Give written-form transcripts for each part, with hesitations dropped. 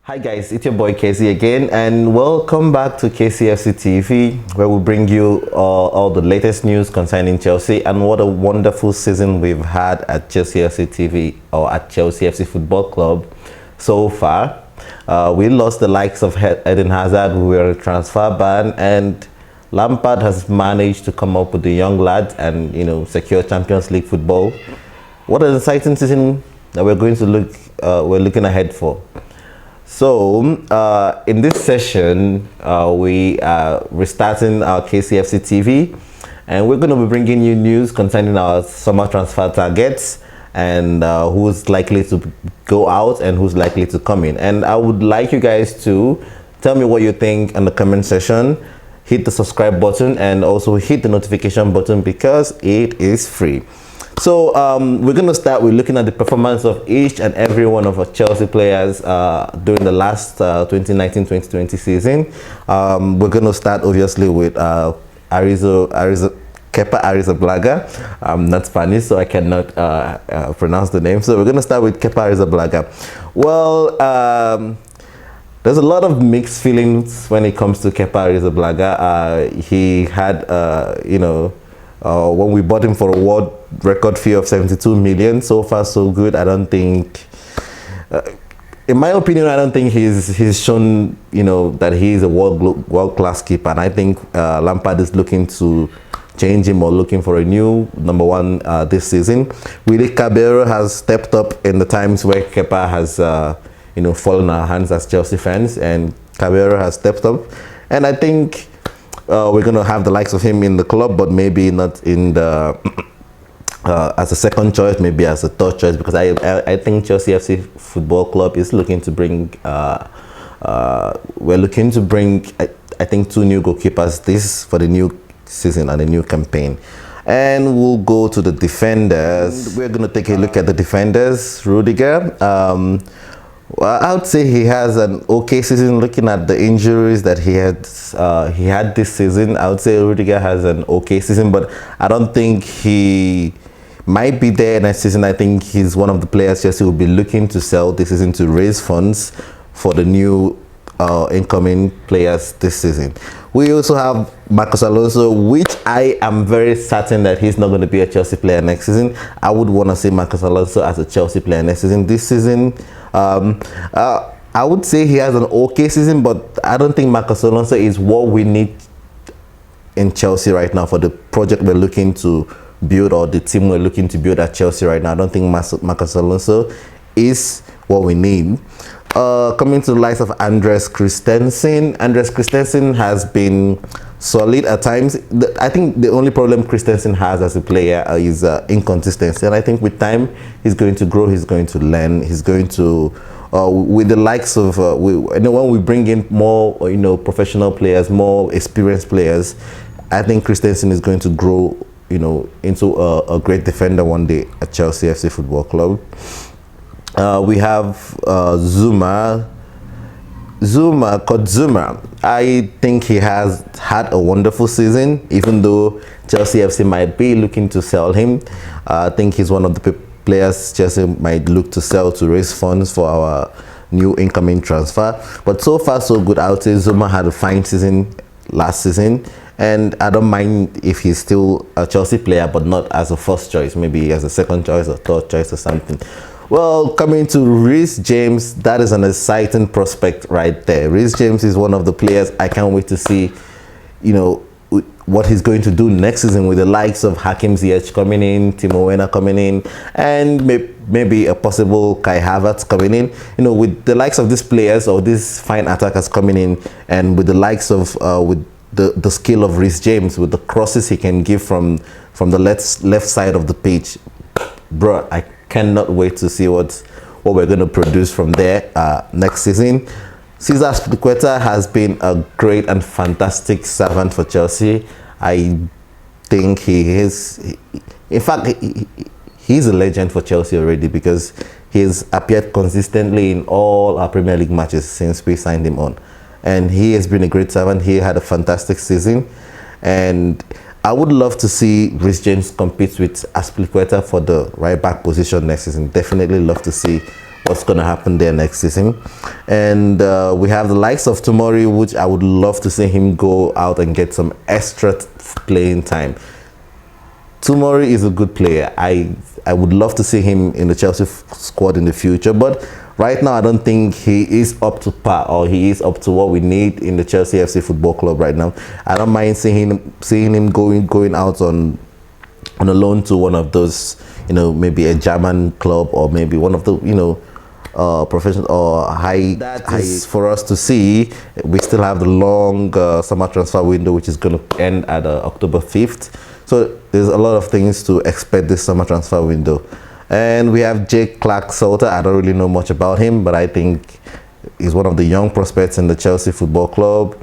Hi guys, it's your boy Casey again, and welcome back to KCFC TV, where we bring you all the latest news concerning Chelsea and what a wonderful season we've had at Chelsea FC TV or at Chelsea FC Football Club so far. We lost the likes of Eden Hazard, who were a transfer ban, and Lampard has managed to come up with the young lads and secure Champions League football. What an exciting season that we're looking ahead for. So, in this session, we are restarting our KCFC TV, and we're going to be bringing you news concerning our summer transfer targets and who's likely to go out and who's likely to come in. And I would like you guys to tell me what you think in the comment section. Hit the subscribe button and also hit the notification button because it is free. So we're going to start with looking at the performance of each and every one of our Chelsea players during the last 2019-2020 season. We're going to start obviously with Kepa Arrizabalaga. I'm not Spanish, so I cannot pronounce the name. So we're going to start with Kepa Arrizabalaga. Well, there's a lot of mixed feelings when it comes to Kepa Arrizabalaga. He had, when we bought him for a world record fee of 72 million, so far so good. I don't think, in my opinion, I don't think he's shown that he is a world class keeper. And I think Lampard is looking to change him or looking for a new number one this season. Willy Caballero has stepped up in the times where Kepa has fallen our hands as Chelsea fans, and Caballero has stepped up, and I think we're going to have the likes of him in the club, but maybe not in the as a second choice, maybe as a third choice, because I think Chelsea FC Football Club is looking to bring we're looking to bring I think two new goalkeepers for the new season and the new campaign. And we'll go to the defenders. We're going to take a look at the defenders. Rudiger, well, I would say he has an okay season. Looking at the injuries that he had this season, I would say Rudiger has an okay season, but I don't think he might be there next season. I think he's one of the players Chelsea will be looking to sell this season to raise funds for the new incoming players this season. We also have Marcos Alonso, which I am very certain that he's not going to be a Chelsea player next season. I would want to see Marcos Alonso as a Chelsea player next season. This season, I would say he has an okay season, but I don't think Marcos Alonso is what we need in Chelsea right now for the project we're looking to build, or the team we're looking to build at Chelsea right now. I don't think Marcos Alonso is what we need. Coming to the likes of Andreas Christensen. Andreas Christensen has been solid at times. I think the only problem Christensen has as a player is inconsistency, and I think with time he's going to grow, he's going to learn, he's going to with the likes of when we bring in more professional players, more experienced players, I think Christensen is going to grow into a great defender one day at Chelsea FC Football Club. We have Zouma. I think he has had a wonderful season, even though Chelsea FC might be looking to sell him. I think he's one of the players Chelsea might look to sell to raise funds for our new incoming transfer. But so far so good. I would say Zouma had a fine season last season, and I don't mind if he's still a Chelsea player, but not as a first choice, maybe as a second choice or third choice or something. Well, coming to Reece James, that is an exciting prospect right there. Reece James is one of the players I can't wait to see, what he's going to do next season with the likes of Hakim Ziyech coming in, Timo Werner coming in, and maybe a possible Kai Havertz coming in. With the likes of these players or these fine attackers coming in, and with the likes of with the skill of Reece James, with the crosses he can give from the left side of the pitch, bro, I cannot wait to see what we're going to produce from there next season. Cesar Azpilicueta has been a great and fantastic servant for Chelsea. I think he is, in fact, he's a legend for Chelsea already, because he's appeared consistently in all our Premier League matches since we signed him on, and he has been a great servant. He had a fantastic season, and I would love to see Reece James compete with Azpilicueta for the right back position next season. Definitely love to see what's going to happen there next season. And we have the likes of Tomori, which I would love to see him go out and get some extra playing time. Tomori is a good player. I would love to see him in the Chelsea squad in the future, but right now I don't think he is up to par, or he is up to what we need in the Chelsea FC Football Club right now. I don't mind seeing him going out on a loan to one of those, maybe a German club, or maybe one of the, professional or high. For us to see. We still have the long summer transfer window, which is going to end at October 5th. So there's a lot of things to expect this summer transfer window. And we have Jake Clark-Salter. I don't really know much about him, but I think he's one of the young prospects in the Chelsea Football Club.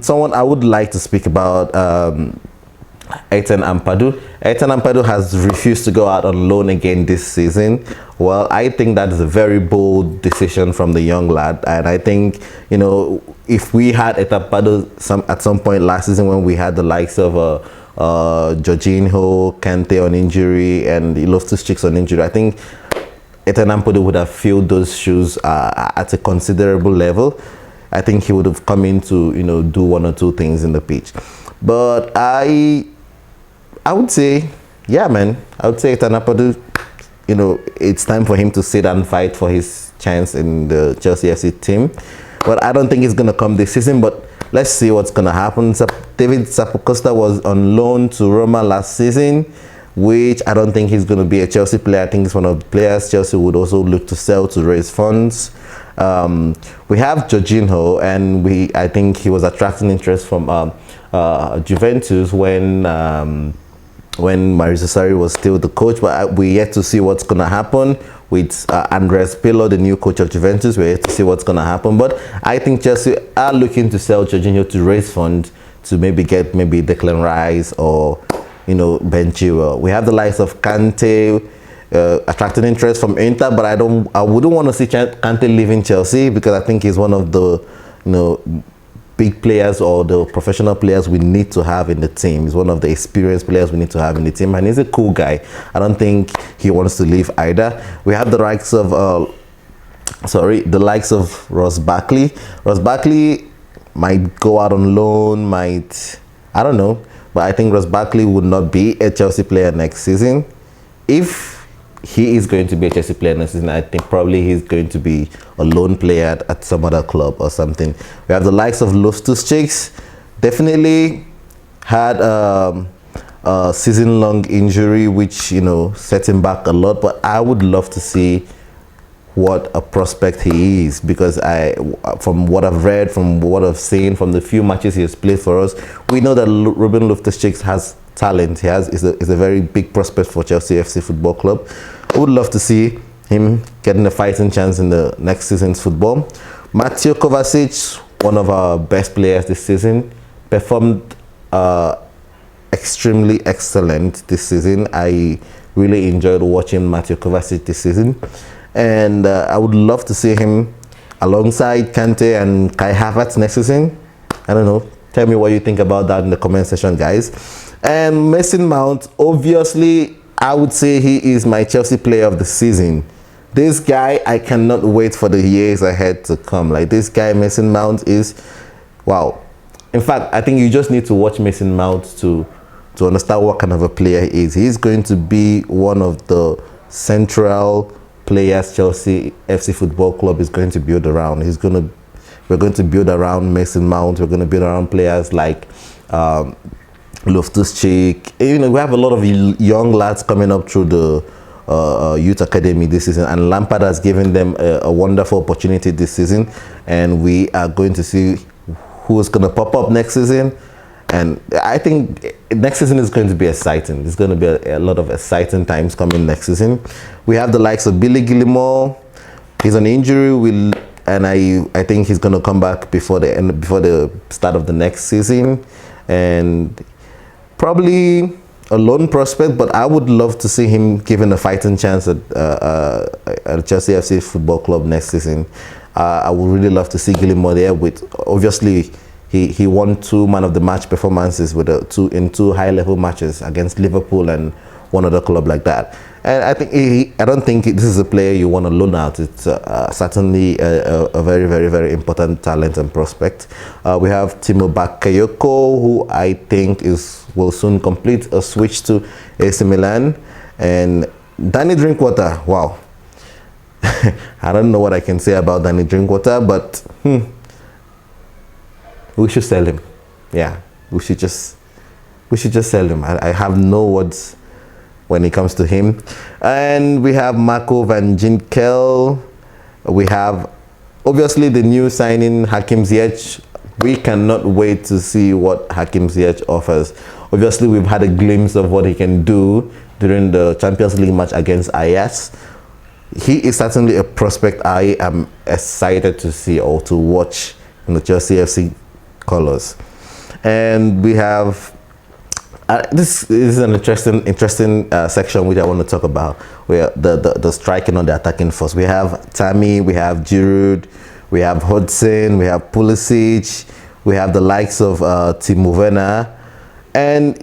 Someone I would like to speak about, Ethan Ampadu. Ethan Ampadu has refused to go out on loan again this season. Well, I think that is a very bold decision from the young lad, and I think, if we had Ethan Ampadu at some point last season, when we had the likes of Jorginho, Kante on injury, and Loftus-Cheek on injury, I think Ethan Ampadu would have filled those shoes at a considerable level. I think he would have come in to, do one or two things in the pitch. But I would say, yeah, man, I would say Ethan Ampadu, it's time for him to sit and fight for his chance in the Chelsea FC team. But I don't think it's going to come this season, but let's see what's going to happen. David Zappacosta was on loan to Roma last season, which I don't think he's going to be a Chelsea player. I think he's one of the players Chelsea would also look to sell to raise funds. We have Jorginho, and I think he was attracting interest from Juventus when Maurizio Sarri was still the coach, but we yet to see what's going to happen with Andres Pirlo, the new coach of Juventus. We're yet to see what's going to happen, but I think Chelsea are looking to sell Jorginho to raise funds to get Declan Rice or Ben Chilwell. We have the likes of Kante attracting interest from Inter, but I wouldn't want to see Kante leaving Chelsea, because I think he's one of the big players, or the professional players we need to have in the team. He's one of the experienced players we need to have in the team, and he's a cool guy. I don't think he wants to leave either. We have the likes of Ross Barkley. Ross Barkley might go out on loan, I don't know, but I think Ross Barkley would not be a Chelsea player next season. If he is going to be a Chelsea player next season, I think probably he's going to be a loan player at some other club or something. We have the likes of Loftus-Cheek. Definitely had a season-long injury, which set him back a lot. But I would love to see what a prospect he is, because from what I've read, from what I've seen, from the few matches he has played for us, we know that Ruben Loftus-Cheek has talent. Is a very big prospect for Chelsea FC Football Club. I would love to see him getting a fighting chance in the next season's football. Mateo Kovacic, one of our best players this season, performed extremely excellent this season. I really enjoyed watching Mateo Kovacic this season, and I would love to see him alongside Kante and Kai Havertz next season. I don't know. Tell me what you think about that in the comment section, guys. And Mason Mount, obviously, I would say he is my Chelsea player of the season. This guy, I cannot wait for the years ahead to come. Like, this guy, Mason Mount, is wow. In fact, I think you just need to watch Mason Mount to understand what kind of a player he is. He's going to be one of the central players Chelsea FC Football Club is going to build around. We're going to build around Mason Mount. We're going to build around players like Loftus-Cheek. We have a lot of young lads coming up through the youth academy this season, and Lampard has given them a wonderful opportunity this season, and we are going to see who's going to pop up next season. And I think next season is going to be exciting. There's going to be a lot of exciting times coming next season. We have the likes of Billy Gilmour. He's on injury, and I think he's going to come back before the start of the next season, and probably a lone prospect, but I would love to see him given a fighting chance at Chelsea FC Football Club next season. I would really love to see Gilmour there. Obviously, he won 2 man of the match performances in two high-level matches against Liverpool and one other club like that. And I think I don't think this is a player you want to loan out. It's certainly a very, very, very important talent and prospect. We have Timo Bakayoko, who I think will soon complete a switch to AC Milan. And Danny Drinkwater, wow. I don't know what I can say about Danny Drinkwater, but we should sell him. Yeah, we should just sell him. I have no words when it comes to him. And we have Marco van Ginkel. We have obviously the new signing Hakim Ziyech. We cannot wait to see what Hakim Ziyech offers. Obviously, we've had a glimpse of what he can do during the Champions League match against Ajax. He is certainly a prospect I am excited to see or to watch in the Chelsea FC colors. And we have this is an interesting section which I want to talk about, where the striking on the attacking force. We have Tammy, we have Giroud, we have Hudson, we have Pulisic, we have the likes of Timo Werner, and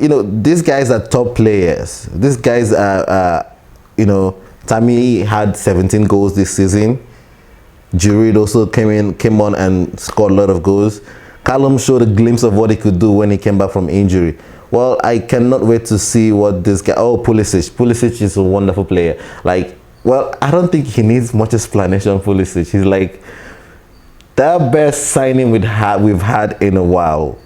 these guys are top players. These guys are Tammy had 17 goals this season. Giroud also came on and scored a lot of goals. Callum showed a glimpse of what he could do when he came back from injury. Well, I cannot wait to see what this guy... Oh, Pulisic. Pulisic is a wonderful player. I don't think he needs much explanation, Pulisic. He's like the best signing we've had in a while.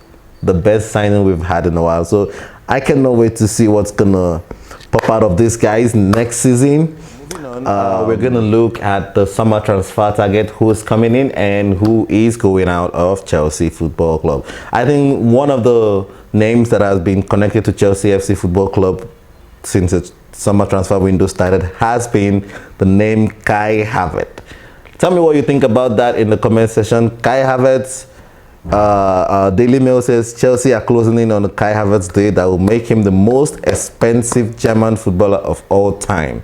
The best signing we've had in a while. So I cannot wait to see what's going to pop out of these guys next season. We're going to look at the summer transfer target, who is coming in and who is going out of Chelsea Football Club. I think one of the names that has been connected to Chelsea FC Football Club since the summer transfer window started has been the name Kai Havertz. Tell me what you think about that in the comment section. Kai Havertz, Daily Mail says Chelsea are closing in on the Kai Havertz deal that will make him the most expensive German footballer of all time.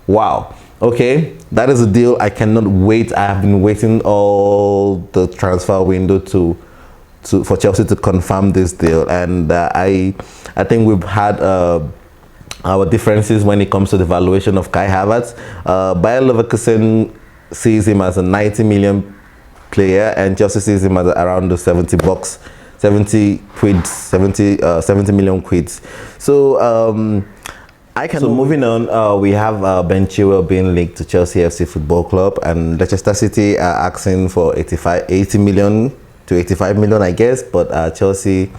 Wow. Okay, that is a deal I cannot wait. I have been waiting all the transfer window for Chelsea to confirm this deal, and I think we've had our differences when it comes to the valuation of Kai Havertz. Bayer Leverkusen sees him as a 90 million player, and Chelsea sees him as around the 70 million quids. So moving on, we have Ben Chilwell being linked to Chelsea FC Football Club, and Leicester City are asking for 80 million to 85 million, I guess. But Chelsea,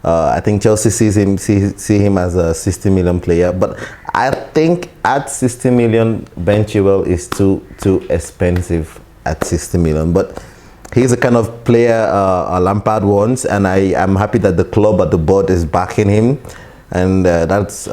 I think Chelsea see him as a 60 million player. But I think at 60 million, Ben Chilwell is too expensive at 60 million. But he's the kind of player Lampard wants, and I am happy that the club at the board is backing him. And that's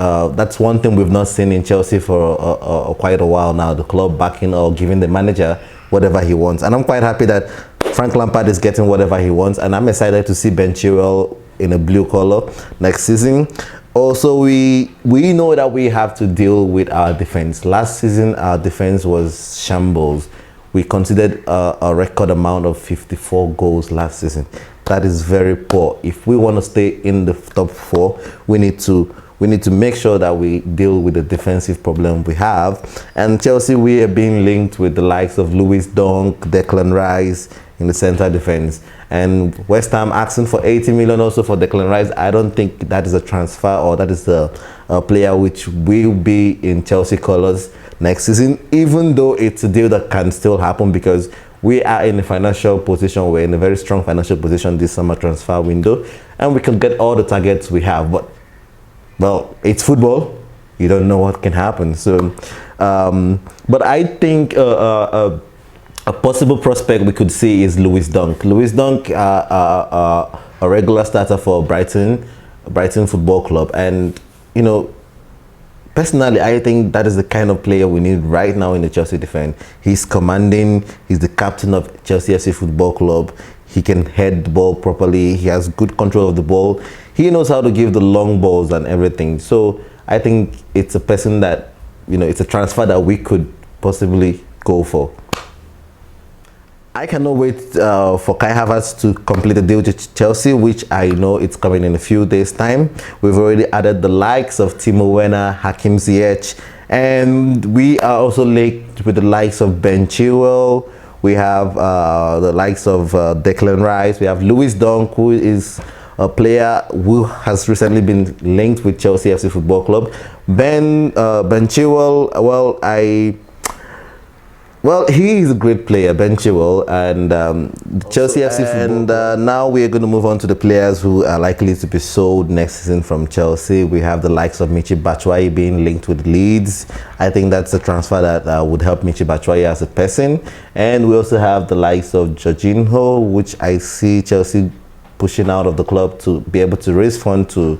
one thing we've not seen in Chelsea for quite a while now, the club backing or giving the manager whatever he wants. And I'm quite happy that Frank Lampard is getting whatever he wants, and I'm excited to see Ben Chilwell in a blue color next season. Also, we know that we have to deal with our defense. Last season, our defense was shambles. We considered a record amount of 54 goals last season. That is very poor. If we want to stay in the top 4, we need to make sure that we deal with the defensive problem we have. And Chelsea, we are being linked with the likes of Lewis Dunk, Declan Rice in the centre defense, and West Ham asking for 80 million also for Declan Rice. I don't think that is a transfer, or that is a player which will be in Chelsea colours next season, even though it's a deal that can still happen, because we are in a financial position. We're in a very strong financial position this summer transfer window, and we can get all the targets we have. But, well, it's football. You don't know what can happen. So, but I think a possible prospect we could see is Lewis Dunk. Lewis Dunk, a regular starter for Brighton Football Club, and personally, I think that is the kind of player we need right now in the Chelsea defense. He's commanding. He's the captain of Chelsea FC Football Club. He can head the ball properly. He has good control of the ball. He knows how to give the long balls and everything. So I think it's a person that, it's a transfer that we could possibly go for. I cannot wait for Kai Havertz to complete the deal with Chelsea, which I know it's coming in a few days' time. We've already added the likes of Timo Werner, Hakim Ziyech, and we are also linked with the likes of Ben Chilwell. We have the likes of Declan Rice. We have Lewis Dunk, who is a player who has recently been linked with Chelsea FC Football Club. Ben Chilwell, well, he is a great player, Ben Chilwell, and Chelsea FC. And now we are going to move on to the players who are likely to be sold next season from Chelsea. We have the likes of Michy Batshuayi being linked with Leeds. I think that's a transfer that would help Michy Batshuayi as a person. And we also have the likes of Jorginho, which I see Chelsea pushing out of the club to be able to raise funds to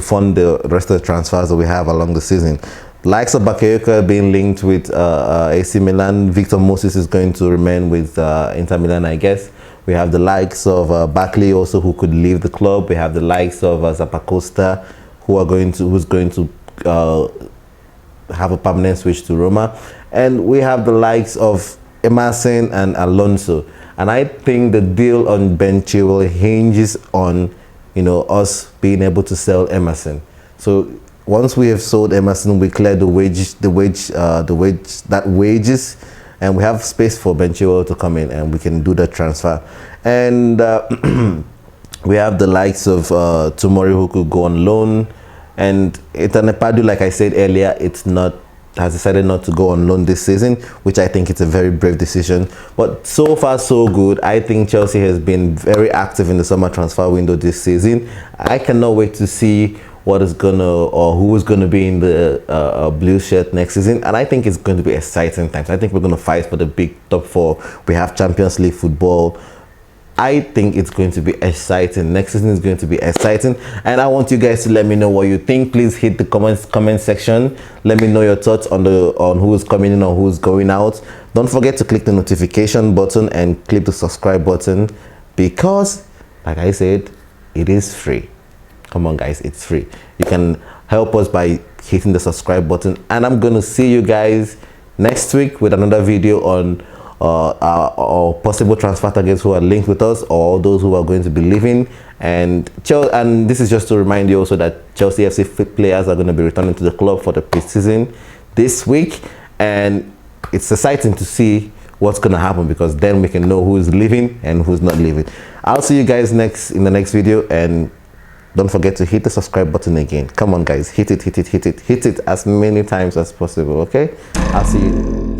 fund the rest of the transfers that we have along the season. Likes of Bakayoko being linked with AC Milan. Victor Moses is going to remain with Inter Milan, I guess. We have the likes of Barkley also, who could leave the club. We have the likes of Zappacosta, who's going to have a permanent switch to Roma. And we have the likes of Emerson and Alonso. And I think the deal on Ben Chilwell hinges on, us being able to sell Emerson. So once we have sold Emerson, we clear the wages, and we have space for Ben Chilwell to come in, and we can do the transfer. And we have the likes of Tomori, who could go on loan, and Ethan Epadu, like I said earlier, has decided not to go on loan this season, which I think it's a very brave decision. But so far so good. I think Chelsea has been very active in the summer transfer window this season. I cannot wait to see who is gonna be in the blue shirt next season, and I think it's going to be exciting times. I think we're going to fight for the big top four. We have Champions League football. I think it's going to be exciting. Next season is going to be exciting, and I want you guys to let me know what you think. Please hit the comment section. Let me know your thoughts on who's coming in or who's going out. Don't forget to click the notification button and click the subscribe button, because, like I said, it is free. Come on, guys, it's free. You can help us by hitting the subscribe button, and I'm gonna see you guys next week with another video on our possible transfer targets who are linked with us, or those who are going to be leaving. And this is just to remind you also that Chelsea FC players are going to be returning to the club for the pre-season this week, and it's exciting to see what's going to happen, because then we can know who's leaving and who's not leaving. I'll see you guys in the next video, and don't forget to hit the subscribe button again. Come on, guys, hit it as many times as possible. Okay, I'll see you.